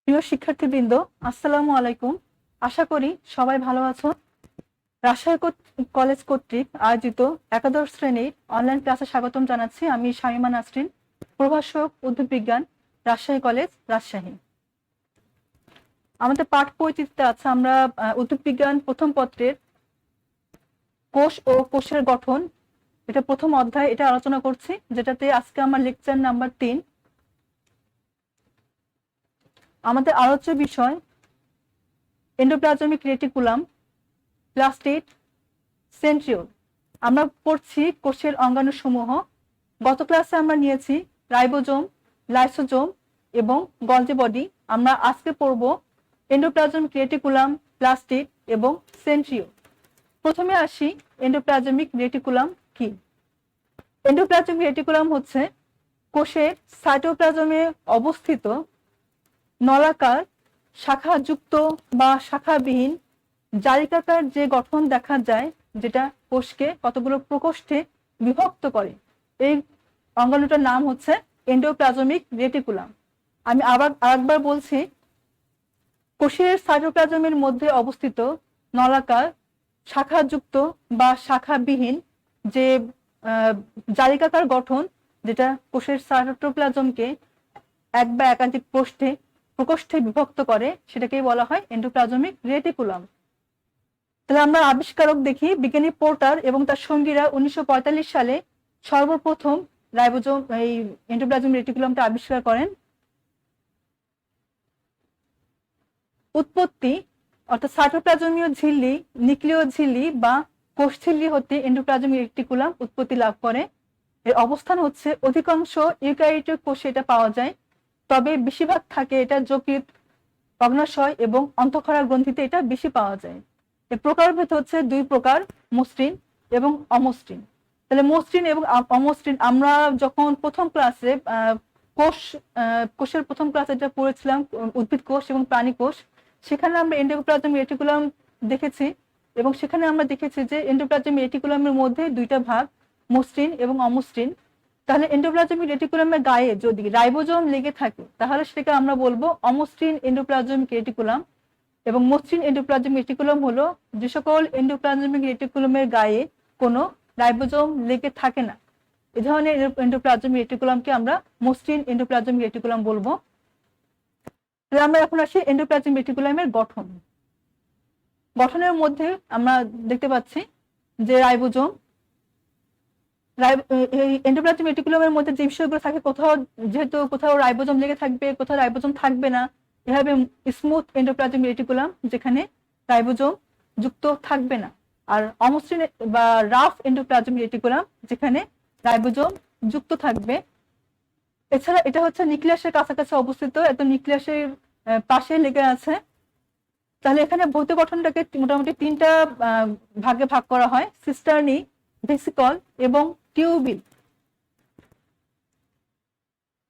প্রিয় শিক্ষার্থীবৃন্দ, আসসালামু আলাইকুম। আশা করি সবাই ভালো আছো। রাজশাহী কলেজ কর্তৃক আয়োজিত একাদশ শ্রেণীর অনলাইন ক্লাসে স্বাগতম জানাচ্ছি। আমি শামিমা নাসরিন, প্রভাষক উদ্ভিদ বিজ্ঞান, রাজশাহী কলেজ, রাজশাহী। আমাদের পাঠ পরিচিতিতে আছে আমরা উদ্ভিদ বিজ্ঞান প্রথম পত্রের কোষ ও কোষের গঠন, এটা প্রথম অধ্যায়, এটা আলোচনা করছি, যেটাতে আজকে আমার লেকচার নাম্বার 3। আমাদের আলোচ্য বিষয় এন্ডোপ্লাজমিক রেটিকুলাম, প্লাস্টিড, সেন্ট্রিওল। আমরা পড়ছি কোষের অঙ্গাণুসমূহ। গত ক্লাসে আমরা নিয়েছি রাইবোজোম, লাইসোজোম এবং গলজি বডি। আমরা আজকে পড়ব এন্ডোপ্লাজমিক রেটিকুলাম, প্লাস্টিড এবং সেন্ট্রিওল। প্রথমে আসি, এন্ডোপ্লাজমিক রেটিকুলাম কি? এন্ডোপ্লাজমিক রেটিকুলাম হচ্ছে কোষের সাইটোপ্লাজমে অবস্থিত নলাকার শাখাযুক্ত বা শাখাবিহীন জালিকাকার যে গঠন দেখা যায়, যেটা কোষকে কতগুলো প্রকোষ্ঠে বিভক্ত করে, এই অঙ্গাণুটার নাম হচ্ছে এন্ডোপ্লাজমিক রেটিকুলাম। আমি আরেকবার বলছি, কোষের সাইটোপ্লাজমের মধ্যে অবস্থিত নলাকার শাখাযুক্ত বা শাখাবিহীন যে জালিকাকার গঠন, যেটা কোষের সাইটোপ্লাজমকে এক বা একাধিক প্রকোষ্ঠে বিভক্ত করে, সেটাকেই বলা হয় এন্ডোপ্লাজমিক রেটিকুলাম। তাহলে আমরা আবিষ্কারক দেখি। বিজ্ঞানী পোর্টার এবং তার সঙ্গীরা 1945 সালে সর্বপ্রথম রাইবোজোম এই এন্ডোপ্লাজমিক রেটিকুলামটা আবিষ্কার করেন। উৎপত্তি অর্থাৎ সাইটোপ্লাজমীয় ঝিল্লি, নিউক্লিয় ঝিল্লি বা কোষ ঝিল্লি হতে এন্ডোপ্লাজমিক রেটিকুলাম উৎপত্তি লাভ করে। এর অবস্থান হচ্ছে অধিকাংশ ইউক্যারিওটিক কোষে এটা পাওয়া যায়, তবে বেশিরভাগ থাকে এটা যকৃৎ, অগ্নাশয় এবং অন্তঃক্ষরা গ্রন্থিতে এটা বেশি পাওয়া যায়। এর প্রকারভেদ হচ্ছে দুই প্রকার, মসৃণ এবং অমসৃণ। তাহলে মসৃণ এবং অমসৃণ আমরা যখন প্রথম ক্লাসে কোষের প্রথম ক্লাসে যেটা পড়েছিলাম, উদ্ভিদ কোষ এবং প্রাণী কোষ, সেখানে আমরা এন্ডোপ্লাজমিক রেটিকুলাম দেখেছি এবং সেখানে আমরা দেখেছি যে এন্ডোপ্লাজমিক রেটিকুলামের মধ্যে দুইটা ভাগ, মসৃণ এবং অমসৃণ। তাহলে এন্ডোপ্লাজমিক রেটিকুলামের গায়ে যদি রাইবোজোম লেগে থাকে, তাহলে সেটাকে আমরা বলবো অমসৃণ এন্ডোপ্লাজমিক রেটিকুলাম। এবং মসৃণ এন্ডোপ্লাজমিক রেটিকুলাম হলো যে সকল এন্ডোপ্লাজমিক রেটিকুলামের গায়ে কোনো রাইবোজোম লেগে থাকে না, এ ধরনের এন্ডোপ্লাজমিক রেটিকুলামকে আমরা মসৃণ এন্ডোপ্লাজমিক রেটিকুলাম বলবো। তাহলে আমরা এখন আসি এন্ডোপ্লাজমিক রেটিকুলামের গঠন। গঠনের মধ্যে আমরা দেখতে পাচ্ছি যে রাইবোজোম, এন্ডোপ্লাজমিক রেটিকুলামের মধ্যে যে বিষয়গুলো থাকে, কোথাও রাইবোজোম লেগে থাকবে, কোথাও রাইবোজোম থাকবে না। এভাবে স্মুথ এন্ডোপ্লাজমিক রেটিকুলাম, যেখানে রাইবোজোম যুক্ত থাকবে না। আর অমসৃণ বা রাফ এন্ডোপ্লাজমিক রেটিকুলাম, যেখানে রাইবোজোম যুক্ত থাকবে। এছাড়া এটা হচ্ছে নিউক্লিয়াসের কাছাকাছি অবস্থিত, একদম নিউক্লিয়াসের পাশে লেগে আছে। তাহলে এখানে ভৌত গঠনটাকে মোটামুটি তিনটা ভাগে ভাগ করা হয়: সিস্টার্নি, ভেসিকল এবং টিউবিল।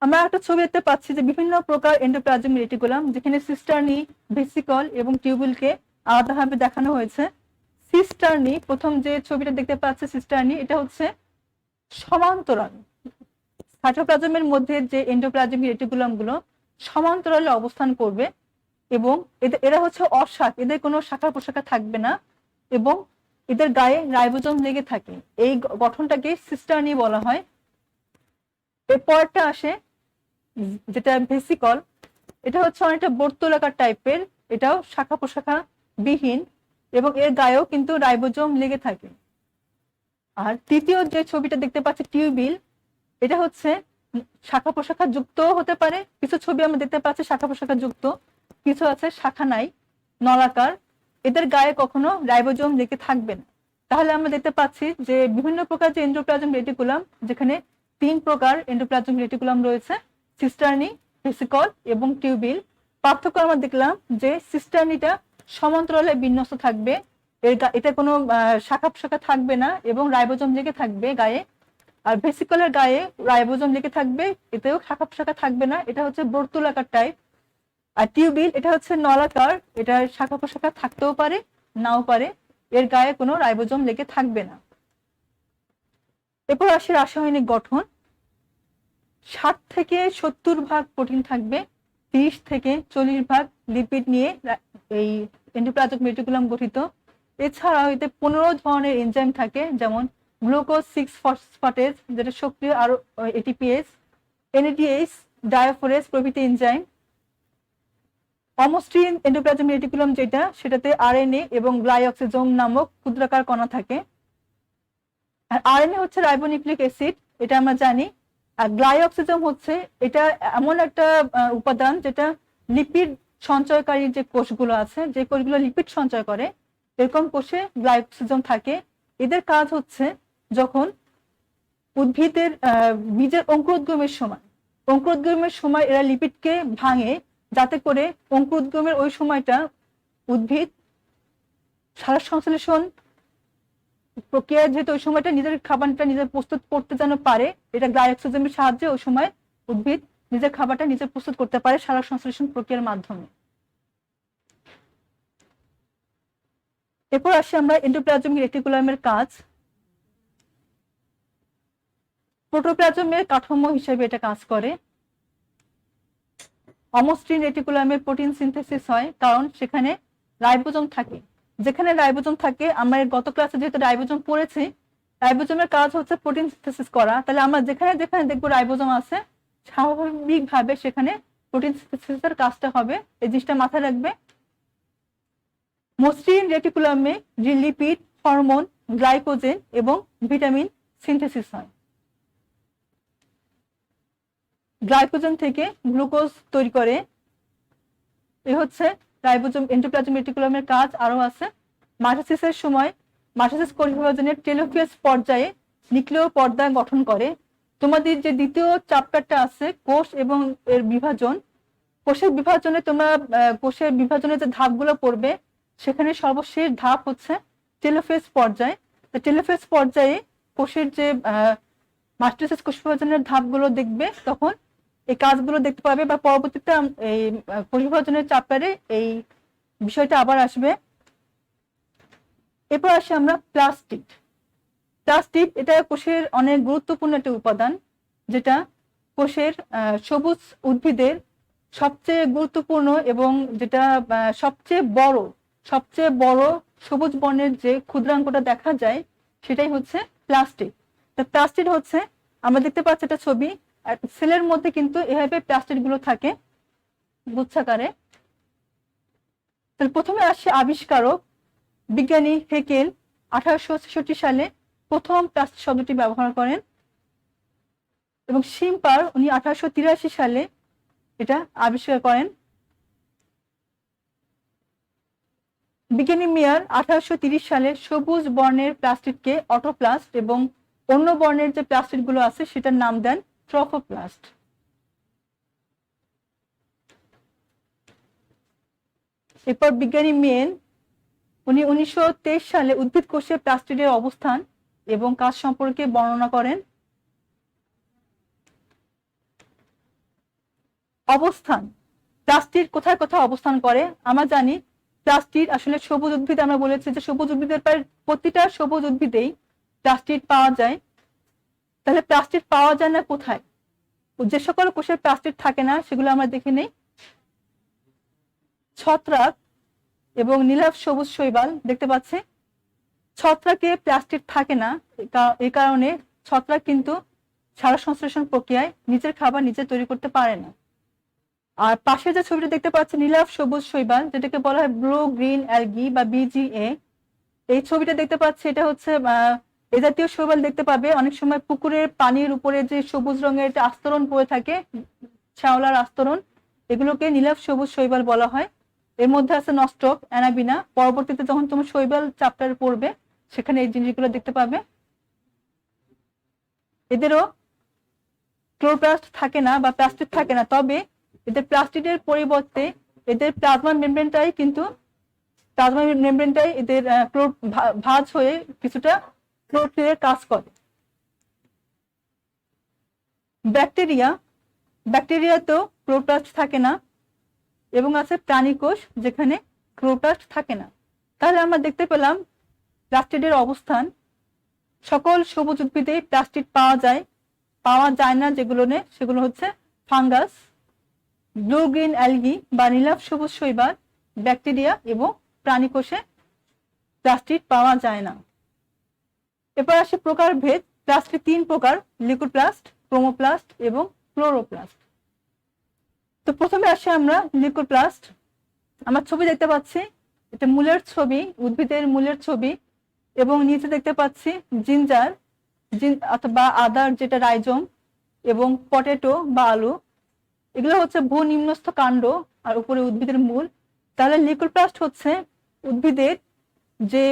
আমরা একটা ছবি দেখতে পাচ্ছি যে বিভিন্ন প্রকার এন্ডোপ্লাজমিক রেটিকুলাম, যেখানে সিস্টার্নি, ভেসিকল এবং টিউবিলকে আলাদাভাবে দেখানো হয়েছে। সিস্টার্নি, প্রথম যে ছবিটা দেখতে পাচ্ছি সিস্টার্নি, এটা হচ্ছে সমান্তরাল। সাইটোপ্লাজমের মধ্যে যে এন্ডোপ্লাজমিক রেটিকুলাম গুলো সমান্তরালে অবস্থান করবে এবং এরা হচ্ছে অশাখ, এদের কোনো শাখা প্রশাখা থাকবে না এবং এদের গায়ে রাইবোজোম লেগে থাকে। এই গঠনটাকে সিস্টার্নি বলা হয়। এরপরটা আসে যেটা ভেসিকল, এটা হচ্ছে অনেকটা বর্তুলাকার টাইপের, এটাও শাখা প্রশাখা বিহীন এবং এর গায়েও কিন্তু রাইবোজোম লেগে থাকে। আর তৃতীয় যে ছবিটা দেখতে পাচ্ছি টিউবিল, এটা হচ্ছে শাখা প্রশাখা যুক্ত হতে পারে। কিছু ছবি আমরা দেখতে পাচ্ছি শাখা প্রশাখা যুক্ত, কিছু আছে শাখা নাই, নলাকার, এদের গায়ে কখনো রাইবোজোম লেগে থাকবে না। তাহলে আমরা দেখতে পাচ্ছি যে বিভিন্ন প্রকার যে এন্ডোপ্লাজমিক রেটিকুলাম, যেখানে তিন প্রকার এন্ডোপ্লাজমিক রেটিকুলাম রয়েছে: সিস্টার্নি, ভেসিকল এবং টিউবিল। পার্থক্য আমরা দেখলাম যে সিস্টার্নিটা সমান্তরালে বিন্যস্ত থাকবে, এটা কোনো শাখা প্রশাখা থাকবে না এবং রাইবোজোম লেগে থাকবে গায়ে। আর ভেসিকলের গায়ে রাইবোজোম লেগে থাকবে, এতেও শাখা প্রশাখা থাকবে না, এটা হচ্ছে বর্তুলাকার টাইপ। আর টিউবিল, এটা হচ্ছে নলাকার, এটা শাখা প্রশাখা থাকতেও পারে, নাও পারে, এর গায়ে কোনো রাইবোজোম লেগে থাকবে না। এরপর আসে রাসায়নিক গঠন। 60 থেকে 70 ভাগ প্রোটিন থাকবে, 30 থেকে 40 ভাগ লিপিড নিয়ে এই এন্ডোপ্লাজমিক রেটিকুলাম গঠিত। এছাড়াও এতে 15 ধরনের এনজাইম থাকে, যেমন গ্লুকোজ 6 ফসফেটেজ যেটা সক্রিয় আর এটিপিএস, এনএডিএইচ, ডায়াফোরেজ প্রভৃতি এনজাইম। অমসৃণ এন্ডোপ্লাজমিক রেটিকুলাম যেটা, সেটাতে আরএনএ এবং গ্লাইঅক্সিজোম নামক ক্ষুদ্রাকার কণা থাকে। আর আরএনএ হচ্ছে রাইবোনিউক্লিক অ্যাসিড, এটা আমরা জানি। আর গ্লাইঅক্সিজোম হচ্ছে এটা এমন একটা উপাদান যেটা লিপিড সঞ্চয়কারী যে কোষগুলো আছে, যে কোষগুলো লিপিড সঞ্চয় করে, এরকম কোষে গ্লাইকোজেন থাকে। এদের কাজ হচ্ছে যখন উদ্ভিদের বীজের অঙ্কুরোদ্গমের সময় এরা লিপিডকে ভাঙে, যাতে করে অঙ্কুরোদ্গমের ওই সময়টা উদ্ভিদ সার সংশ্লেষণ প্রক্রিয়া, যেহেতু ওই সময়টা নিজের খাবারটা নিজে প্রস্তুত করতে যেন পারে, এটা গ্লাইকোজেনের সাহায্যে ওই সময় উদ্ভিদ নিজের খাবারটা নিজে প্রস্তুত করতে পারে সার সংশ্লেষণ প্রক্রিয়ার মাধ্যমে। এরপর আসি আমরা এন্ডোপ্লাজমিক রেটিকুলামের কাজ। প্রোটোপ্লাজমের কাঠামো হিসেবে এটা কাজ করে। অমসৃণ রেটিকুলামে প্রোটিন সিনথেসিস হয়, কারণ সেখানে রাইবোজোম থাকে। যেখানে রাইবোজোম থাকে, আমরা গত ক্লাসে যেহেতু রাইবোজোম পড়েছি, রাইবোজোমের কাজ হচ্ছে প্রোটিন সিনথেসিস করা। তাহলে আমরা যেখানে যেখানে দেখবো রাইবোজোম আছে, স্বাভাবিকভাবে সেখানে প্রোটিন সিনথেসিসের কাজটা হবে। এই জিনিসটা মাথায় রাখবে। মসৃণ রেটিকুলামে লিপিড, হরমোন, গ্লাইকোজেন এবং ভিটামিন সিনথেসিস হয়। গ্লাইকোজেন থেকে গ্লুকোজ তৈরি করে। এ হচ্ছে রাইবোজোম এন্ডোপ্লাজমিক রেটিকুলামের কাজ। আরো আছে মাইটোসিসের সময় মাইটোসিস কোষ বিভাজনের টেলোফেজ পর্যায়ে নিউক্লিয় পর্দা গঠন করে। তোমাদের যে দ্বিতীয় চ্যাপ্টারটা আছে কোষ এবং এর বিভাজন, কোষের বিভাজনে তোমরা কোষের বিভাজনের যে ধাপগুলো পড়বে, সেখানে সর্বশেষ ধাপ হচ্ছে টেলোফেজ পর্যায়। টেলোফেজ পর্যায়ে কোষের যে মাইটোসিস কোষ বিভাজনের ধাপগুলো দেখবে, তখন এই কাজগুলো দেখতে পাবে, বা পরবর্তীতে এই কোষ বিভাজনের চ্যাপ্টারে এই বিষয়টা আবার আসবে। এরপর আসি আমরা প্লাস্টিড। প্লাস্টিড এটা কোষের অনেক গুরুত্বপূর্ণ একটা উপাদান, যেটা কোষের সবুজ উদ্ভিদের সবচেয়ে গুরুত্বপূর্ণ এবং যেটা সবচেয়ে বড় সবুজ বর্ণের যে ক্ষুদ্রাঙ্গটা দেখা যায়, সেটাই হচ্ছে প্লাস্টিড। প্লাস্টিড হচ্ছে, আমরা দেখতে পাচ্ছি একটা ছবি, সেলের মধ্যে কিন্তু এভাবে প্লাস্টিড গুলো থাকে গুচ্ছাকারে। তাহলে প্রথমে আসে আবিষ্কারক বিজ্ঞানী হেকেল 1866 সালে প্রথম প্লাস্টিড শব্দটি ব্যবহার করেন, এবং শিম্পার উনি 1883 সালে এটা আবিষ্কার করেন। বিজ্ঞানী মেয়ার 1830 সালে সবুজ বর্ণের প্লাস্টিডকে অটোপ্লাস্ট এবং অন্য বর্ণের যে প্লাস্টিড গুলো আছে সেটার নাম দেন ট্রফোপ্লাস্ট। এরপর বিজ্ঞানী মেন উনি 1923 সালে উদ্ভিদ কোষে প্লাস্টিডের অবস্থান এবং কাজ সম্পর্কে বর্ণনা করেন। অবস্থান, প্লাস্টিড কোথায় কোথায় অবস্থান করে আমরা জানি। প্লাস্টিড আসলে সবুজ উদ্ভিদ, আমরা বলেছি যে সবুজ উদ্ভিদের প্রায় প্রতিটা সবুজ উদ্ভিদেই প্লাস্টিড পাওয়া যায়। তাহলে প্লাস্টিড পাওয়া যায় না কোথায়? যে সকল কোষে প্লাস্টিড থাকে না সেগুলো আমরা দেখে নেই। ছত্রাক এবং নীলাভ সবুজ শৈবাল দেখতে পাচ্ছি। ছত্রাকে প্লাস্টিড থাকে না, এই কারণে ছত্রাক কিন্তু সার সংশ্লেষণ প্রক্রিয়ায় নিজের খাবার নিজে তৈরি করতে পারে না। আর পাশে যে ছবিটা দেখতে পাচ্ছি নীলাভ সবুজ শৈবাল, যেটাকে বলা হয় ব্লু গ্রিন অ্যালগি বা বিজিএ, এই ছবিটা দেখতে পাচ্ছি, এটা হচ্ছে এ জাতীয় শৈবাল দেখতে পাবে অনেক সময় পুকুরের পানির উপরে যে সবুজ রঙের একটা আস্তরণ পড়ে থাকে, শ্যাওলার আস্তরণ, এগুলোকে নীলাভ সবুজ শৈবাল বলা হয়। এর মধ্যে আছে নস্টক, অ্যানাবিনা। পরবর্তীতে যখন তোমার শৈবাল চ্যাপ্টার পড়বে, সেখানে এই জিনিসগুলো দেখতে পাবে। এদেরও ক্লোরোপ্লাস্ট থাকে না বা প্লাস্টিড থাকে না, তবে এদের প্লাস্টিডের পরিবর্তে এদের প্লাজমা মেমব্রেনটাই এদের ভাঁজ হয়ে কিছুটা ক্লোরোফিলের কাজ করে। ব্যাকটেরিয়াতেও ক্লোরোপ্লাস্ট থাকে না, এবং আছে প্রাণী কোষ যেখানে ক্লোরোপ্লাস্ট থাকে না। তাহলে আমরা দেখতে পেলাম প্লাস্টিডের অবস্থান। সকল সবুজ উদ্ভিদে প্লাস্টিড পাওয়া যায় না যেগুলো সেগুলো হচ্ছে ফাঙ্গাস, ব্লু গ্রিন অ্যালগি বা নীলাভ সবুজ শৈবাল, ব্যাকটেরিয়া এবং প্রাণীকোষে প্লাস্টিড পাওয়া যায় না। এরপর আসে প্রকারভেদ। প্লাস্টিড 3 প্রকার: লিউকোপ্লাস্ট, ক্রোমোপ্লাস্ট এবং ক্লোরোপ্লাস্ট। তো প্রথমে আসে আমরা লিউকোপ্লাস্ট। আমরা ছবি দেখতে পাচ্ছি, এটা মূলের ছবি, উদ্ভিদের মূলের ছবি, এবং নিচে দেখতে পাচ্ছি জিঞ্জার অথবা আদার যেটা রাইজোম, এবং পটেটো বা আলু, এগুলো হচ্ছে ভূনিম্নস্থ কাণ্ড আর উপরে উদ্ভিদের মূল। তাহলে লিউকোপ্লাস্ট হচ্ছে উদ্ভিদের যে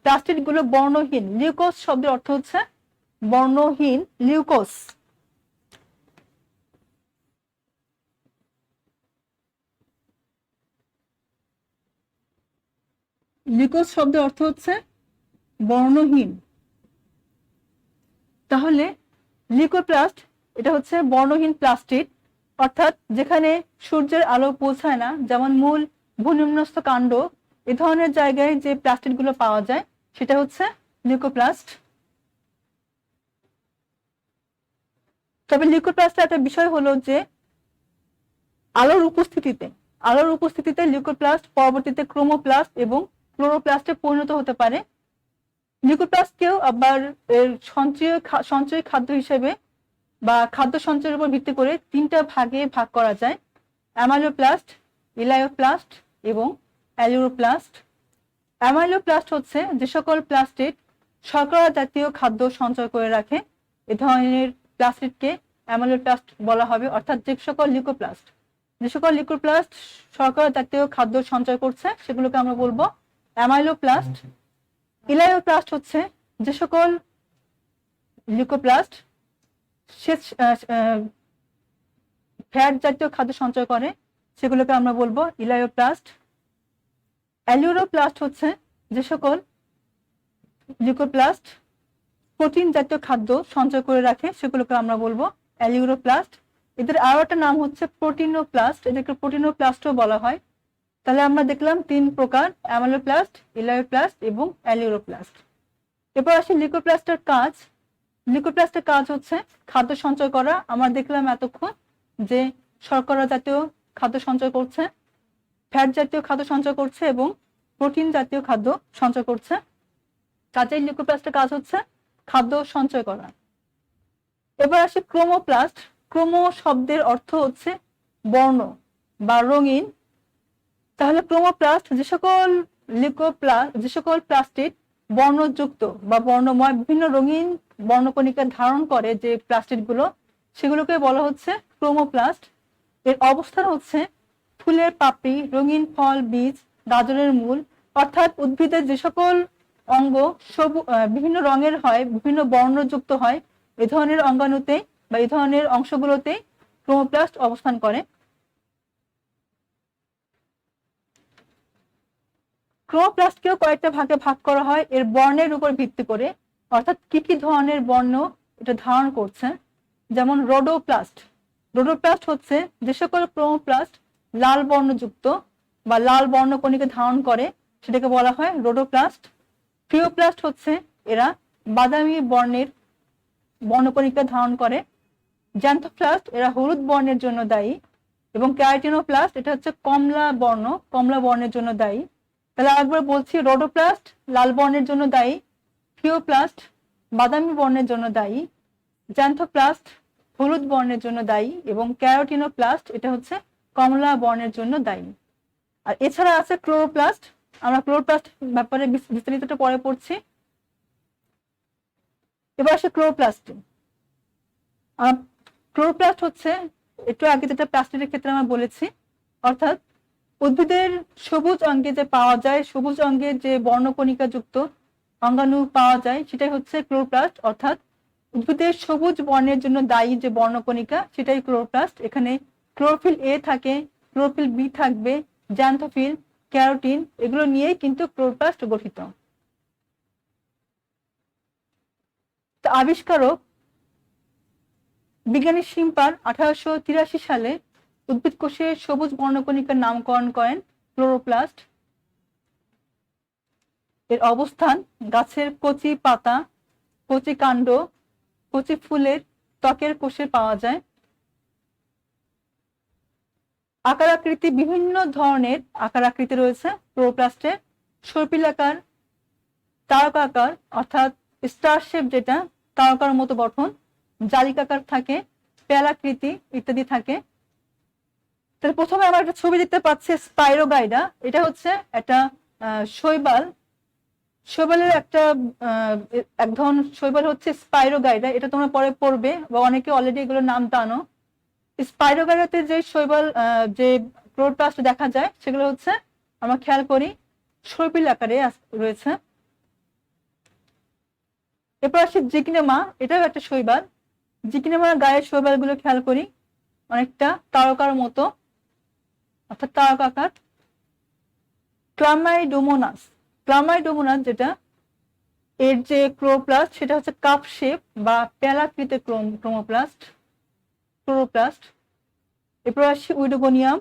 প্লাস্টিড গুলো বর্ণহীন। লিউকোস শব্দের অর্থ হচ্ছে বর্ণহীন, লিউকোস। লিউকোস শব্দের অর্থ হচ্ছে বর্ণহীন। তাহলে লিউকোপ্লাস্ট এটা হচ্ছে বর্ণহীন প্লাস্টিড, অর্থাৎ যেখানে সূর্যের আলো পৌঁছায় না, যেমন মূল, ভূনিম্নস্থ কাণ্ড, এ ধরনের জায়গায় যে প্লাস্টিড গুলো পাওয়া যায় সেটা হচ্ছে লিউকোপ্লাস্ট। তবে লিউকোপ্লাস্টের একটা বিষয় হলো যে আলোর উপস্থিতিতে লিউকোপ্লাস্ট পরবর্তীতে ক্রোমোপ্লাস্ট এবং ক্লোরোপ্লাস্টে পরিণত হতে পারে। লিউকোপ্লাস্টকেও আবার সঞ্চয়ী খাদ্য হিসেবে বা খাদ্য সঞ্চয়ের উপর ভিত্তি করে 3টা ভাগে ভাগ করা যায়: অ্যামাইলোপ্লাস্ট, ইলায়োপ্লাস্ট এবং অ্যালিউরোপ্লাস্ট। অ্যামাইলোপ্লাস্ট হচ্ছে যে সকল প্লাস্টিড শর্করা জাতীয় খাদ্য সঞ্চয় করে রাখে, এ ধরনের প্লাস্টিডকে অ্যামাইলোপ্লাস্ট বলা হবে। অর্থাৎ যে সকল লিউকোপ্লাস্ট শর্করা জাতীয় খাদ্য সঞ্চয় করছে সেগুলোকে আমরা বলবো অ্যামাইলোপ্লাস্ট। ইলায়োপ্লাস্ট হচ্ছে যে সকল লিউকোপ্লাস্ট ফ্যাট জাতীয় খাদ্য সঞ্চয় করে সেগুলোকে আমরা বলবো ইলায়োপ্লাস্ট। অ্যালিউরোপ্লাস্ট হচ্ছে যে সকল লিউকোপ্লাস্ট প্রোটিন জাতীয় খাদ্য সঞ্চয় করে রাখে সেগুলোকে আমরা বলবো অ্যালিউরোপ্লাস্ট। এদের আরো একটা নাম হচ্ছে প্রোটিনোপ্লাস্ট, এদেরকে প্রোটিনোপ্লাস্টও বলা হয়। তাহলে আমরা দেখলাম 3 প্রকার: অ্যামাইলোপ্লাস্ট, ইলায়োপ্লাস্ট এবং অ্যালিউরোপ্লাস্ট। এরপর আসি লিউকোপ্লাস্টের কাজ। লিউকোপ্লাস্টের কাজ হচ্ছে খাদ্য সঞ্চয় করা। আমরা দেখলাম এতক্ষণ যে শর্করা জাতীয় খাদ্য সঞ্চয় করছে, ফ্যাট জাতীয় খাদ্য সঞ্চয় করছে এবং প্রোটিন জাতীয় খাদ্য সঞ্চয় করছে। কাজেই লিউকোপ্লাস্টের কাজ হচ্ছে খাদ্য সঞ্চয় করা। এবার আসি ক্রোমোপ্লাস্ট। ক্রোমো শব্দের অর্থ হচ্ছে বর্ণ বা রঙিন। তাহলে ক্রোমোপ্লাস্ট যে সকল প্লাস্টিড বর্ণযুক্ত বা বর্ণময় বিভিন্ন রঙিন বর্ণকণিকা ধারণ করে যে প্লাস্টিড গুলো, সেগুলোকে বলা হচ্ছে ক্রোমোপ্লাস্ট। এর অবস্থান হচ্ছে ফুলের পাপড়ি, রঙিন ফল, বীজ, গাজরের মূল। অর্থাৎ উদ্ভিদের যে সকল অঙ্গ বিভিন্ন রঙের হয়, বিভিন্ন বর্ণযুক্ত হয়, এ ধরনের অঙ্গাণুতে বা এই ধরনের অংশগুলোতে ক্রোমোপ্লাস্ট অবস্থান করে। ক্রোমোপ্লাস্টকেও কয়েকটা ভাগে ভাগ করা হয় এর বর্ণের উপর ভিত্তি করে, অর্থাৎ কি কি ধরনের বর্ণ এটা ধারণ করছে। যেমন রোডোপ্লাস্ট। রোডোপ্লাস্ট হচ্ছে যে সকল ক্রোমোপ্লাস্ট লাল বর্ণযুক্ত বা লাল বর্ণকণিকা ধারণ করে সেটাকে বলা হয় রোডোপ্লাস্ট। ফিওপ্লাস্ট হচ্ছে এরা বাদামি বর্ণের বর্ণকণিকা ধারণ করে। জ্যান্থোপ্লাস্ট এরা হলুদ বর্ণের জন্য দায়ী, এবং ক্যারোটিনোপ্লাস্ট এটা হচ্ছে কমলা বর্ণের জন্য দায়ী। তাহলে একবার বলছি, রোডোপ্লাস্ট লাল বর্ণের জন্য দায়ী, ফিওপ্লাস্ট বাদামি বর্ণের জন্য দায়ী, জ্যান্থোপ্লাস্ট হলুদ বর্ণের জন্য দায়ী এবং ক্যারোটিনোপ্লাস্ট এটা হচ্ছে কমলা বর্ণের জন্য দায়ী। আর এছাড়া আছে ক্লোরোপ্লাস্ট। আমরা ক্লোরোপ্লাস্ট ব্যাপারে বিস্তারিতটা পরে পড়ছি। এবার আসে ক্লোরোপ্লাস্ট। ক্লোরোপ্লাস্ট হচ্ছে একটু আগে যেটা প্লাস্টিডের ক্ষেত্রে আমরা বলেছি, অর্থাৎ উদ্ভিদের সবুজ অঙ্গে যে পাওয়া যায়, সবুজ অঙ্গে যে বর্ণকণিকা যুক্ত অঙ্গাণু পাওয়া যায় সেটাই হচ্ছে ক্লোরোপ্লাস্ট। অর্থাৎ উদ্ভিদের সবুজ বর্ণের জন্য দায়ী যে বর্ণকণিকা সেটাই ক্লোরোপ্লাস্ট। এখানে ক্লোরোফিল এ থাকে, ক্লোরোফিল বি থাকবে, জ্যান্থোফিল, ক্যারোটিন, এগুলো নিয়েই কিন্তু ক্লোরোপ্লাস্ট গঠিত। তো আবিষ্কারক বিজ্ঞানী শিম্পার 1883 সালে উদ্ভিদ কোষের সবুজ বর্ণকণিকার নামকরণ করেন ক্লোরোপ্লাস্ট। এর অবস্থান গাছের কচি পাতা, কচি কাণ্ড, কচি ফুলের ত্বকের কোষে পাওয়া যায়। আকার আকৃতি বিভিন্ন ধরনের আকার আকৃতি রয়েছে ক্লোরোপ্লাস্টের। সর্পিলাকার, তারকাকার অর্থাৎ স্টার শেপ, যেটা তারকার মতো গঠন, জালিকাকার থাকে, প্যালাকৃতি ইত্যাদি থাকে। তাহলে প্রথমে আমরা একটা ছবি দেখতে পাচ্ছি স্পাইরোগাইডা। এটা হচ্ছে একটা শৈবাল। শৈবালের একটা এক ধরনের শৈবাল হচ্ছে স্পাইরোগাইডা। এটা তোমরা পরে পড়বে বা অনেকে অলরেডি এগুলোর নাম জানো। স্পাইরোগাইডাতে যে শৈবাল যে ক্লোরোপ্লাস্ট দেখা যায় সেগুলো হচ্ছে আমরা খেয়াল করি সর্পিল আকারে রয়েছে। এরপর আসি জিকনেমা, এটাও একটা শৈবাল। জিকনেমার গায়ের শৈবাল গুলো খেয়াল করি অনেকটা তারকার মতো অর্থাৎ তারকাকার। ক্লামাইডোমোনাস, ক্লামাইডোমোনাস যেটা এর যে ক্লোরোপ্লাস্ট সেটা হচ্ছে কাপ শেপ বা প্যালাকৃতির ক্লোরোপ্লাস্ট। এরপর আসি উইডোগোনিয়াম।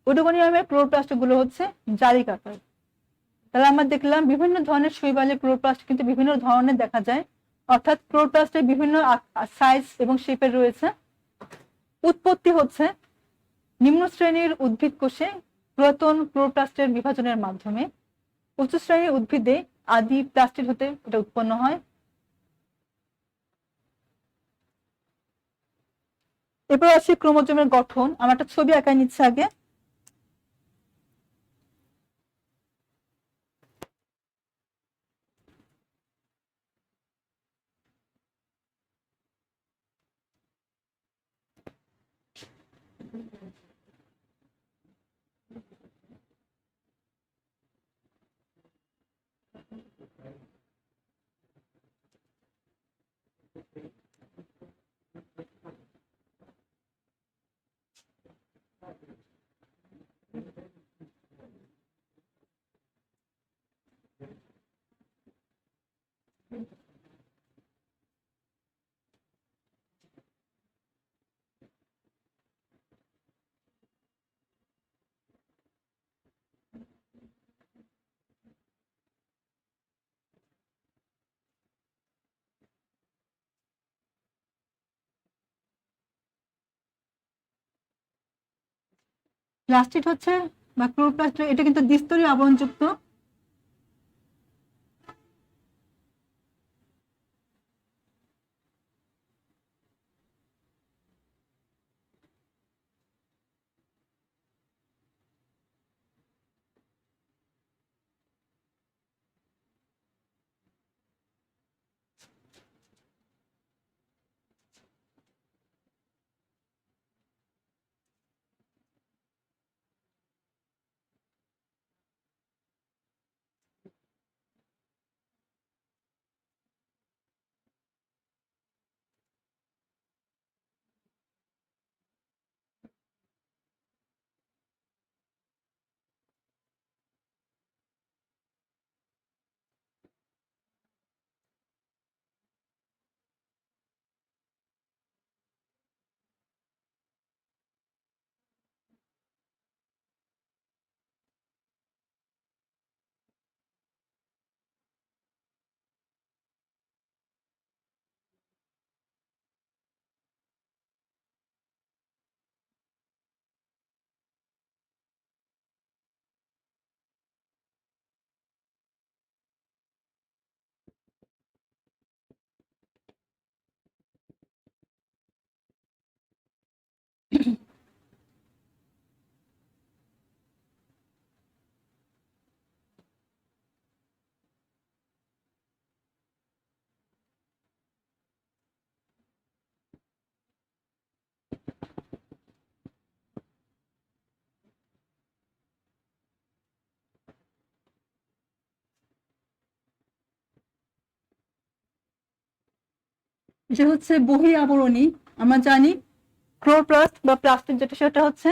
উইডোগোনিয়ামের ক্লোরোপ্লাস্ট গুলো হচ্ছে জালিকাকার। তাহলে আমরা দেখলাম বিভিন্ন ধরনের শৈবালের ক্লোরোপ্লাস্ট কিন্তু বিভিন্ন ধরনের দেখা যায়, অর্থাৎ ক্লোরোপ্লাস্টের বিভিন্ন সাইজ এবং শেপের রয়েছে। উৎপত্তি হচ্ছে নিম্ন শ্রেণীর উদ্ভিদ কোষে পুরাতন ক্লোরোপ্লাস্টের বিভাজনের মাধ্যমে। উচ্চ শ্রেণীর উদ্ভিদে আদি প্লাস্টিড হতে এটা উৎপন্ন হয়। এরপর আসি ক্রোমোজোমের গঠন। আমরা একটা ছবি আঁকায় নিচ্ছি আগে। প্লাস্টিড হচ্ছে বা ক্লোরোপ্লাস্ট, এটা কিন্তু দ্বিস্তরীয় আবরণযুক্ত। এটা হচ্ছে বহি আবরণী। আমরা জানি ক্লোরোপ্লাস্ট বা প্লাস্টিক যেটা সেটা হচ্ছে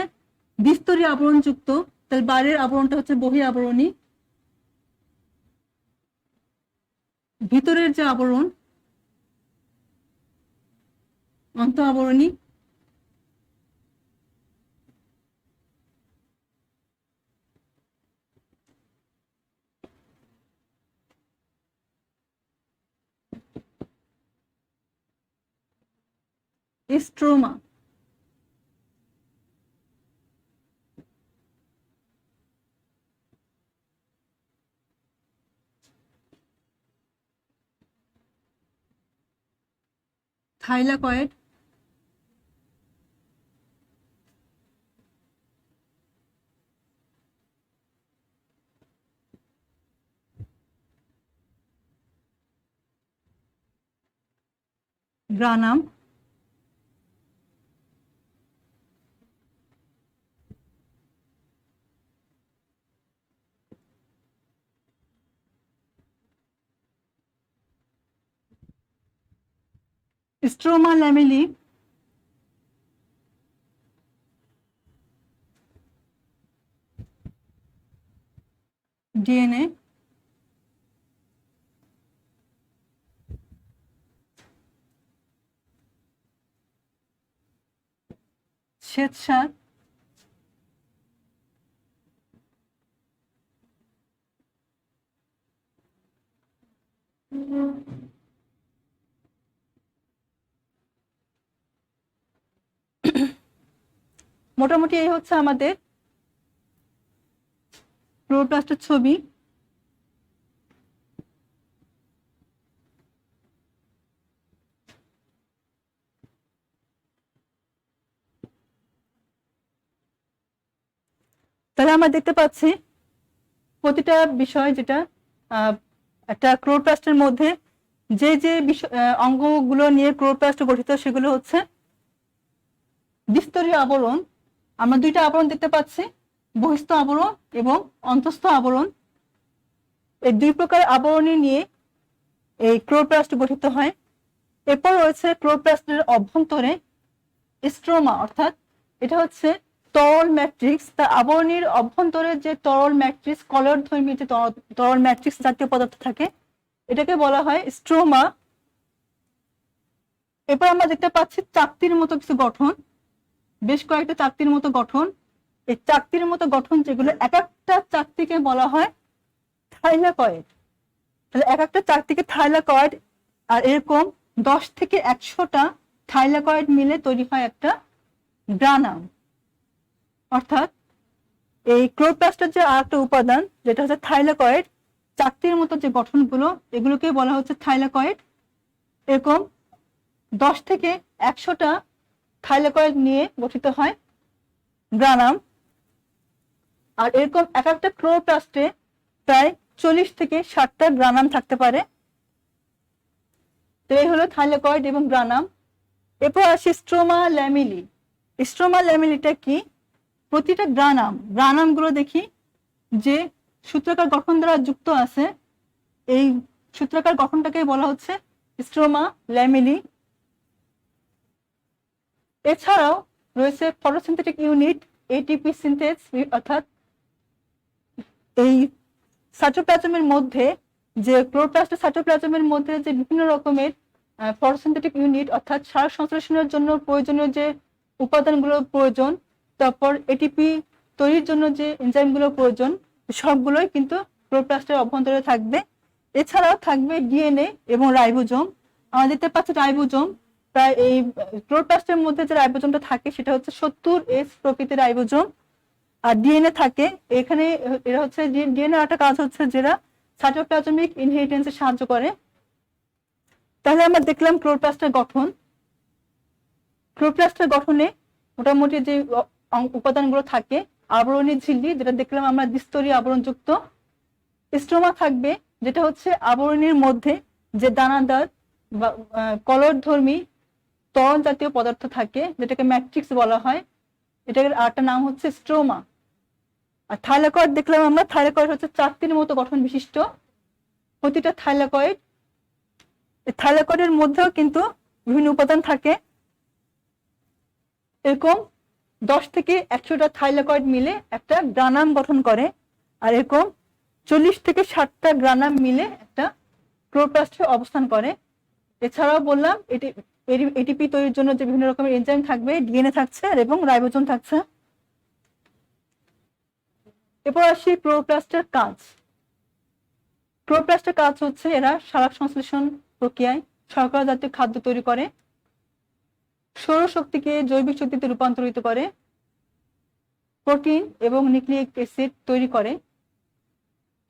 দ্বিস্তরীয় আবরণ যুক্ত। তাহলে বাইরের আবরণটা হচ্ছে বহি আবরণী, ভিতরের যে আবরণ অন্ত আবরণী। Stroma, thylakoid, granum, stroma lamellae, DNA, শ্বেতসার, মোটামুটি এই হচ্ছে আমাদের ক্লোরোপ্লাস্টের ছবি। তাহলে আমরা দেখতে পাচ্ছি প্রতিটা বিষয় যেটা একটা ক্লোরোপ্লাস্টের মধ্যে যে যে অঙ্গগুলো নিয়ে ক্লোরোপ্লাস্ট গঠিত সেগুলো হচ্ছে দ্বিস্তরীয় আবরণ। আমরা দুইটা আবরণ দেখতে পাচ্ছি, বহিস্থ আবরণ এবং অন্তঃস্থ আবরণ। এই দুই প্রকার আবরণী নিয়ে এই ক্লোরোপ্লাস্ট গঠিত হয়। এরপর রয়েছে ক্লোরোপ্লাস্টের অভ্যন্তরে স্ট্রোমা, অর্থাৎ এটা হচ্ছে তরল ম্যাট্রিক্স। তার আবরণীর অভ্যন্তরে যে তরল ম্যাট্রিক্স, কলরধর্মী যে তরল ম্যাট্রিক্স জাতীয় পদার্থ থাকে, এটাকে বলা হয় স্ট্রোমা। এরপর আমরা দেখতে পাচ্ছি চাকতির মতো কিছু গঠন, বেশ কয়েকটা চাকতির মতো গঠন। এই চাকতির মতো গঠন যেগুলো, এক একটা চাকতিকে বলা হয় থাইলাকয়েড। তাহলে এক একটা চাকতিকে থাইলাকয়েড, আর এরকম 10 থেকে 100টা থাইলাকয়েড মিলে তৈরি হয় একটা গ্রানাম। অর্থাৎ এই ক্লোরোপ্লাস্টের যে আরেকটা উপাদান যেটা হচ্ছে থাইলাকয়েড, চাকতির মতো যে গঠনগুলো, এগুলোকে বলা হচ্ছে থাইলাকয়েড। এরকম 10 থেকে 100টা থাইলাকয়েড নিয়ে গঠিত হয় গ্রানাম। আর এরকম এক একটা ক্লোরোপ্লাস্টে প্রায় 40 থেকে 60টা গ্রানাম থাকতে পারে। তো এই হলো থাইলাকয়েড এবং গ্রানাম। এরপর আসি স্ট্রোমা ল্যামেলি। স্ট্রোমা ল্যামেলিটা কি? প্রতিটা গ্রানাম গুলো দেখি যে সূত্রাকার গঠন দ্বারা যুক্ত আছে, এই সূত্রাকার গঠনটাকে বলা হচ্ছে স্ট্রোমা ল্যামেলি। এছাড়াও রয়েছে ফটোসিনথেটিক ইউনিট, এটিপি সিনথেস, অর্থাৎ এই সাইটোপ্লাজমের মধ্যে যে ক্লোরোপ্লাস্টের সাইটোপ্লাজমের মধ্যে যে বিভিন্ন রকমের ফটোসিনথেটিক ইউনিট, অর্থাৎ সার সংশ্লেষণের জন্য প্রয়োজনীয় যে উপাদানগুলো প্রয়োজন, তারপর এটিপি তৈরির জন্য যে এনজাইমগুলো প্রয়োজন, সবগুলোই কিন্তু ক্লোরোপ্লাস্টের অভ্যন্তরে থাকবে। এছাড়াও থাকবে ডিএনএ এবং রাইবোজোম। আমরা দেখতে পাচ্ছি রাইবোজোম, প্রায় এই ক্লোরোপ্লাস্টের মধ্যে যে রাইবোজোমটা থাকে সেটা হচ্ছে 70S প্রকৃতির রাইবোজোম। আর ডিএনএ থাকে এখানে, এরা হচ্ছে ডিএনএ একটা কাজ হচ্ছে যেটা সাইটোপ্লাজমিক ইনহেরিটেন্সে সাহায্য করে। তাহলে আমরা দেখলাম ক্লোরোপ্লাস্টের গঠন। ক্লোরোপ্লাস্টের গঠনে মোটামুটি যে উপাদানগুলো থাকে, আবরণী ঝিল্লি যেটা দেখলাম আমরা দ্বিস্তরীয় আবরণযুক্ত। স্ট্রোমা থাকবে যেটা হচ্ছে আবরণীর মধ্যে যে দানাদার বা কলরধর্মী তরল জাতীয় পদার্থ থাকে, যেটাকে ম্যাট্রিক্স বলা হয়, এটার আরেকটা নাম হচ্ছে স্ট্রোমা। আর থাইলাকয়েড দেখলাম আমরা, থাইলাকয়েড হচ্ছে চাকতির মতো গঠন বিশিষ্ট প্রতিটা থাইলাকয়েড। থাইলাকয়েডের মধ্যেও কিন্তু বিভিন্ন উপাদান থাকে, এরকম 10 থেকে 100টা থাইলাকয়েড মিলে একটা গ্রানাম গঠন করে। আর এরকম 40 থেকে 60টা গ্রানাম মিলে একটা ক্লোরোপ্লাস্টে অবস্থান করে। এছাড়াও বললাম এটিপি তৈরির জন্য যে বিভিন্ন রকমের এনজাইম থাকবে, ডিএনএ থাকছে আর এবং রাইবোজোম থাকছে। এরপর আসি ক্লোরোপ্লাস্টের কাজ। ক্লোরোপ্লাস্টের কাজ হচ্ছে এরা সালোক সংশ্লেষণ প্রক্রিয়ায় শর্করা জাতীয় খাদ্য তৈরি করে, সৌরশক্তিকে জৈবিক শক্তিতে রূপান্তরিত করে, প্রোটিন এবং নিউক্লিক অ্যাসিড তৈরি করে,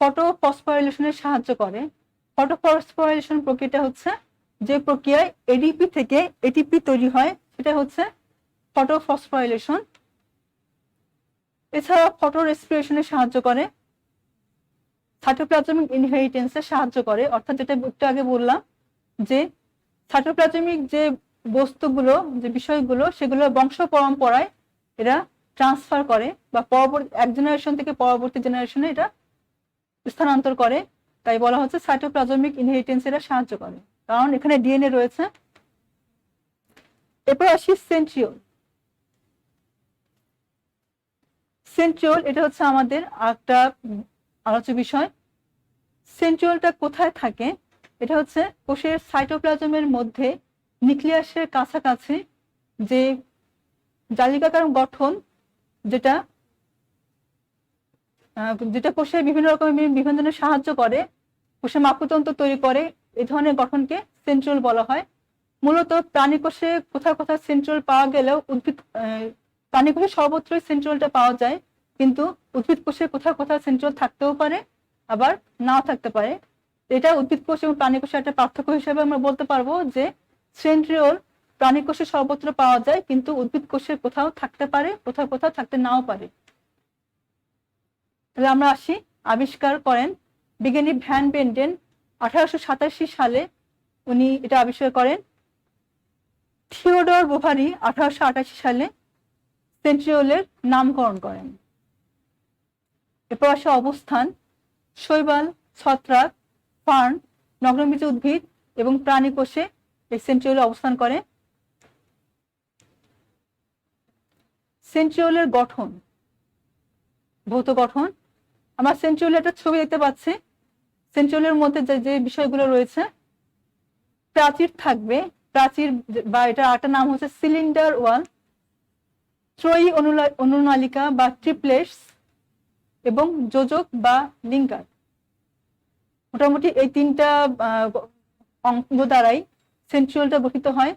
ফটোফসফোরাইলেশনে সাহায্য করে। ফটোফসফোরাইলেশন প্রক্রিয়াটা হচ্ছে যে প্রক্রিয়ায় এডিপি থেকে এটিপি তৈরি হয় সেটা হচ্ছে ফটোফসফোরাইলেশন। এছাড়া ফটো রেসপিরেশনে সাহায্য করে, সাইটোপ্লাজমিক ইনহেরিটেন্সে সাহায্য করে, অর্থাৎ যেটা একটু আগে বললাম যে সাইটোপ্লাজমিক যে বস্তুগুলো, যে বিষয়গুলো, সেগুলো বংশ পরম্পরায় এরা ট্রান্সফার করে বা পরবর্তী এক জেনারেশন থেকে পরবর্তী জেনারেশনে এটা স্থানান্তর করে। তাই বলা হচ্ছে সাইটোপ্লাজমিক ইনহেরিটেন্স এরা সাহায্য করে, কারণ এখানে ডিএনএ রয়েছে। এরপর আসি সেন্ট্রিওল। সেন্ট্রিওল এটা হচ্ছে আমাদের একটা আলোচ্য বিষয়। সেন্ট্রিওলটা কোথায় থাকে? এটা হচ্ছে কোষের সাইটোপ্লাজমের মধ্যে নিউক্লিয়াসের কাছাকাছি যে জালিকাকার গঠন, যেটা কোষের বিভিন্ন রকমের বিভাজনে সাহায্য করে, কোষে মাকুতন্ত্র তৈরি করে, এই ধরনের গঠনকে সেন্ট্রিওল বলা হয়। মূলত প্রাণী কোষে কোথাও কোথাও সেন্ট্রিওল পাওয়া গেলেও প্রাণী কোষে সর্বত্রই সেন্ট্রিওলটা পাওয়া যায়, কিন্তু উদ্ভিদ কোষে কোথাও কোথাও সেন্ট্রিওল থাকতেও পারে, আবার নাও থাকতে পারে। এটা উদ্ভিদ কোষ এবং প্রাণী কোষের একটা পার্থক্য হিসেবে আমরা বলতে পারবো যে সেন্ট্রিওল প্রাণী কোষে সর্বত্র পাওয়া যায়, কিন্তু উদ্ভিদ কোষে কোথাও থাকতে পারে, কোথাও কোথাও থাকতে নাও পারে। তাহলে আমরা আসি, আবিষ্কার করেন বিজ্ঞানী ভ্যান বেন্ডেন 1887 সালে উনি এটা আবিষ্কার করেন। থিওডর বোভারি 1888 সালে সেন্ট্রিওলের নামকরণ করেন। এরপর আসে অবস্থান। শৈবাল, ছত্রাক, ফার্ন, নগ্নবীজ উদ্ভিদ এবং প্রাণী কোষে এই সেন্ট্রিওলে অবস্থান করে। সেন্ট্রিওলের গঠন, ভৌত গঠন। আমরা সেন্ট্রিওলের একটা ছবি দেখতে পাচ্ছি। সেন্ট্রিওলের মধ্যে যে বিষয়গুলো রয়েছে, প্রাচীর থাকবে, প্রাচীর বা এটা একটা নাম হচ্ছে সিলিন্ডার ওয়াল, ত্রয়ী অনুনালিকা বা ট্রিপলেটস এবং যোজক বা লিঙ্কার। মোটামুটি এই তিনটা অঙ্গ দ্বারাই সেন্ট্রিওলটা গঠিত হয়।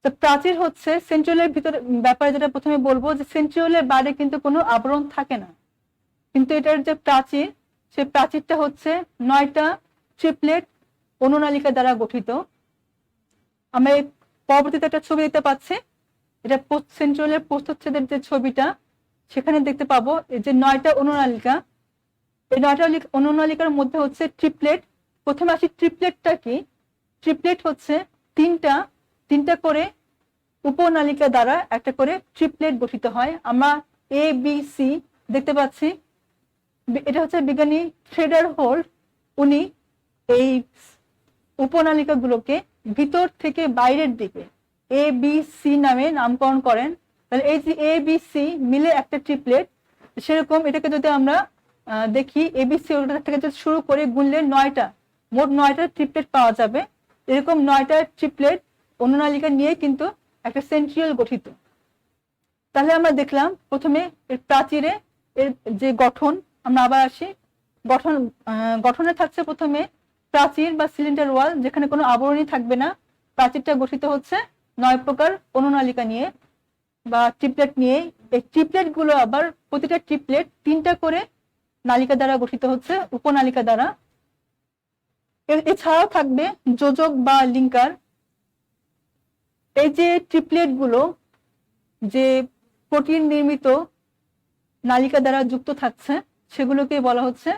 তো প্রাচীর হচ্ছে সেন্ট্রিওলের ভিতরে ব্যাপারে যেটা প্রথমে বলবো যে সেন্ট্রিওলের বাইরে কিন্তু কোনো আবরণ থাকে না, কিন্তু এটার যে প্রাচীর, সেই প্রাচীরটা হচ্ছে 9টা ট্রিপলেট অনুনালিকা দ্বারা গঠিত। আমরা পরবর্তীতে একটা ছবি দেখতে পাচ্ছি, এটা সেন্ট্রিওলের প্রস্থচ্ছেদের যে ছবিটা, সেখানে দেখতে পাবো এই যে 9টা অনুনালিকা। এই 9টা অনুনালিকার মধ্যে হচ্ছে ট্রিপলেট। প্রথমে আসি ট্রিপলেটটা কি। ট্রিপলেট হচ্ছে তিনটা করে উপনালিকা দ্বারা একটা করে ট্রিপলেট গঠিত হয়। আমরা এ বি সি দেখতে পাচ্ছি। এটা হচ্ছে বিজ্ঞানী থ্রেডার হোল্ড, উনি এই উপনালিকাগুলোকে ভিতর থেকে বাইরের দিকে এ বি সি নামে নামকরণ করেন। তাহলে এই যে এ বি সি মিলে একটা ট্রিপলেট, সেরকম এটাকে যদি আমরা দেখি, এবিসি ওটা থেকে যদি শুরু করে গুনলে মোট 9টা ট্রিপলেট পাওয়া যাবে। এরকম 9টা ট্রিপলেট অনুনালিকা নিয়ে কিন্তু একটা সেন্ট্রিওল গঠিত। তাহলে আমরা দেখলাম প্রথমে এর প্রাচীরে এর যে গঠন। আমরা আবার আসি, গঠনে থাকছে প্রথমে প্রাচীর বা সিলিন্ডার ওয়াল, যেখানে কোনো আবরণী থাকবে না। প্রাচীরটা গঠিত হচ্ছে 9 প্রকার অনুনালিকা নিয়ে বা ট্রিপলেট নিয়ে। এই ট্রিপলেট গুলো আবার প্রতিটা ট্রিপলেট 3টা করে নালিকা দ্বারা গঠিত হচ্ছে, উপনালিকা দ্বারা। এছাড়াও থাকবে যোজক বা লিঙ্কার। এই যে ট্রিপলেট গুলো যে প্রোটিন নির্মিত নালিকা দ্বারা যুক্ত থাকছে, সেগুলোকে বলা হচ্ছে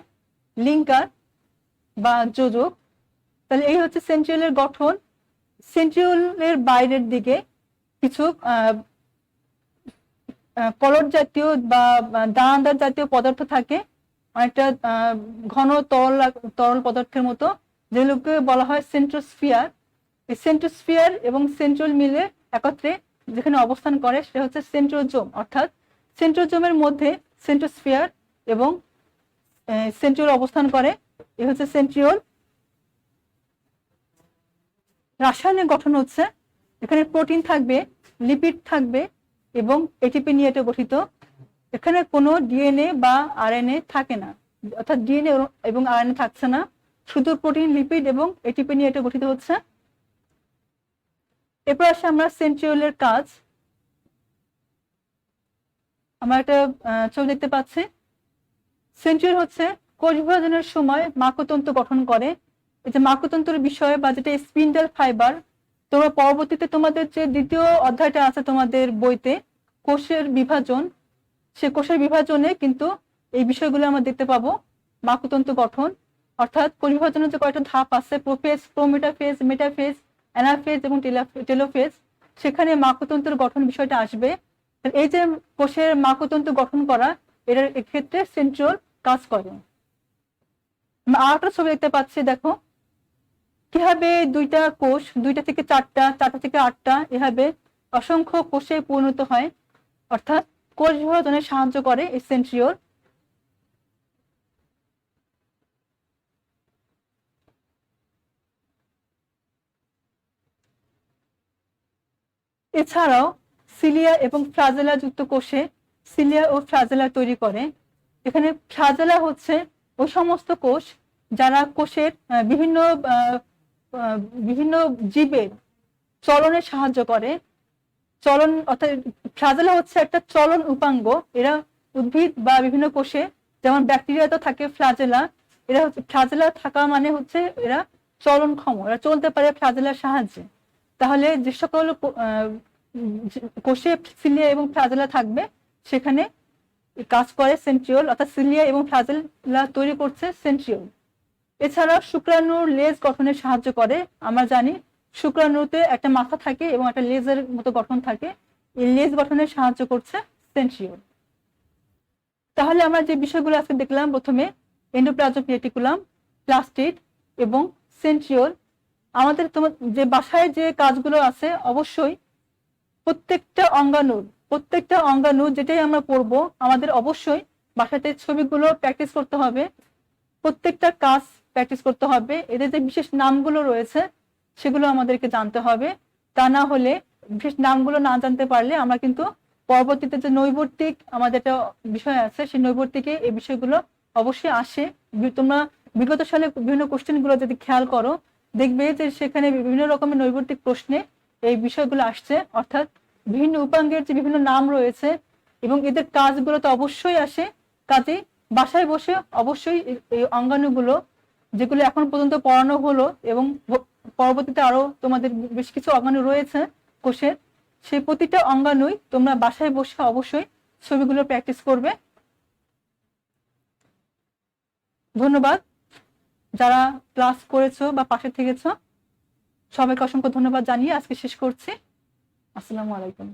লিঙ্কার বা যোজক। তাহলে এই হচ্ছে সেন্ট্রিওলের গঠন। সেন্ট্রিওলের বাইরের দিকে কিছু কলর জাতীয় বা দানাদার জাতীয় পদার্থ থাকে, অনেকটা ঘন তরল পদার্থের মতো, যেগুলোকে বলা হয় সেন্ট্রোস্ফিয়ার। এই সেন্ট্রোস্ফিয়ার এবং সেন্ট্রিওল মিলে একত্রে যেখানে অবস্থান করে সেটা হচ্ছে সেন্ট্রোজোম। অর্থাৎ সেন্ট্রোজোমের মধ্যে সেন্ট্রোস্ফিয়ার এবং সেন্ট্রিওল অবস্থান করে। এই হচ্ছে সেন্ট্রিওল। রাসায়নিক গঠন হচ্ছে, এখানে প্রোটিন থাকবে, লিপিড থাকবে এবং এটিপি নিয়ে এটা গঠিত। এখানে কোনো ডিএনএ বা আরএনএ থাকে না, অর্থাৎ ডিএনএ এবং আরএনএ থাকছে না, শুধু প্রোটিন, লিপিড এবং এটিপি নিয়ে এটা গঠিত হচ্ছে। এরপর আসে আমরা সেন্ট্রিওলের কাজ। আমরা একটা ছবি দেখতে পাচ্ছি। সেন্ট্রিওল হচ্ছে কোষ বিভাজনের সময় মাকতন্ত্র গঠন করে। এই যে মাকুতন্ত্রের বিষয় বা যেটা স্পিন্ডেল ফাইবার, তোমরা পরবর্তীতে তোমাদের যে দ্বিতীয় অধ্যায়টা আছে তোমাদের বইতে কোষের বিভাজন, সে কোষের বিভাজনে কিন্তু এই বিষয়গুলো আমরা দেখতে পাবো। মাকুতন্ত্র গঠন অর্থাৎ কোষ বিভাজনের যে কয়েকটা ধাপ আছে, প্রোফেজ, প্রোমেটাফেজ, মেটাফেজ, অ্যানাফেজ এবং টেলোফেজ, সেখানে মাকুতন্ত্রের গঠন বিষয়টা আসবে। এই যে কোষের মাকুতন্ত্র গঠন করা, এটার ক্ষেত্রে সেন্ট্রিওল কাজ করে। আরেকটা ছবি দেখতে পাচ্ছি, দেখো কিভাবে দুইটা কোষ, দুইটা থেকে চারটা, চারটা থেকে আটটা, এভাবে অসংখ্য কোষে পরিণত হয়, অর্থাৎ কোষ বিভাজনে সাহায্য করে এই সেন্ট্রিওল। এছাড়াও সিলিয়া এবং ফ্লাজেলা যুক্ত কোষে সিলিয়া ও ফ্লাজেলা তৈরি করে। এখানে ফ্লাজেলা হচ্ছে ওই সমস্ত কোষ যারা কোষের বিভিন্ন বিভিন্ন জীবের চলনে সাহায্য করে। চলন অর্থাৎ ফ্লাজেলা হচ্ছে একটা চলন উপাঙ্গ। এরা উদ্ভিদ বা বিভিন্ন কোষে, যেমন ব্যাকটেরিয়া তো থাকে ফ্লাজেলা, এরা হচ্ছে ফ্লাজেলা থাকা মানে হচ্ছে এরা চলনক্ষম, এরা চলতে পারে ফ্লাজেলার সাহায্যে। তাহলে যে সকল কোষে সিলিয়া এবং ফ্লাজেলা থাকবে সেখানে কাজ করে সেন্ট্রিওল, অর্থাৎ সিলিয়া এবং ফ্লাজেলা তৈরি করছে সেন্ট্রিওল। এছাড়া শুক্রাণুর লেজ গঠনে সাহায্য করে। আমরা জানি শুক্রাণুতে একটা মাথা থাকে এবং একটা লেজের মতো গঠন থাকে, এই লেজ গঠনে সাহায্য করছে সেন্ট্রিওল। তাহলে আমরা যে বিষয়গুলো আজকে দেখলাম, প্রথমে এন্ডোপ্লাজমিক রেটিকুলাম, প্লাস্টিড এবং সেন্ট্রিওল। আমাদের যে বাসায় যে কাজগুলো আছে, অবশ্যই প্রত্যেকটা অঙ্গাণু যেটাই আমরা পড়বো, আমাদের অবশ্যই বাসাতে ছবিগুলো প্র্যাকটিস করতে হবে, প্রত্যেকটা কাজ প্র্যাকটিস করতে হবে। এদের যে বিশেষ নামগুলো রয়েছে সেগুলো আমাদেরকে জানতে হবে। তা না হলে, বিশেষ নামগুলো না জানতে পারলে আমরা কিন্তু পরবর্তীতে যে নৈবর্তিক আমাদের একটা বিষয় আছে, সেই নৈবর্তিকে এই বিষয়গুলো অবশ্যই আসে। তোমরা বিগত সালে বিভিন্ন কোশ্চেন গুলো যদি খেয়াল করো, দেখবে যে সেখানে বিভিন্ন রকমের নৈবর্তিক প্রশ্নে এই বিষয়গুলো আসছে, অর্থাৎ বিভিন্ন উপাঙ্গের যে বিভিন্ন নাম রয়েছে এবং এদের কাজগুলো তো অবশ্যই আসে। কাজে বাসায় বসে অবশ্যই এই অঙ্গাণুগুলো, যেগুলো এখন পর্যন্ত পড়ানো হলো এবং পরবর্তীতে আরো তোমাদের বেশ কিছু অঙ্গাণু রয়েছে কোষের, সেই প্রতিটা অঙ্গাণুই তোমরা বাসায় বসে অবশ্যই ছবিগুলো প্র্যাকটিস করবে। ধন্যবাদ যারা ক্লাস করেছো বা পাশে থেকেছো, সবাইকে অসংখ্য ধন্যবাদ জানিয়ে আজকে শেষ করছি। আসসালামু আলাইকুম।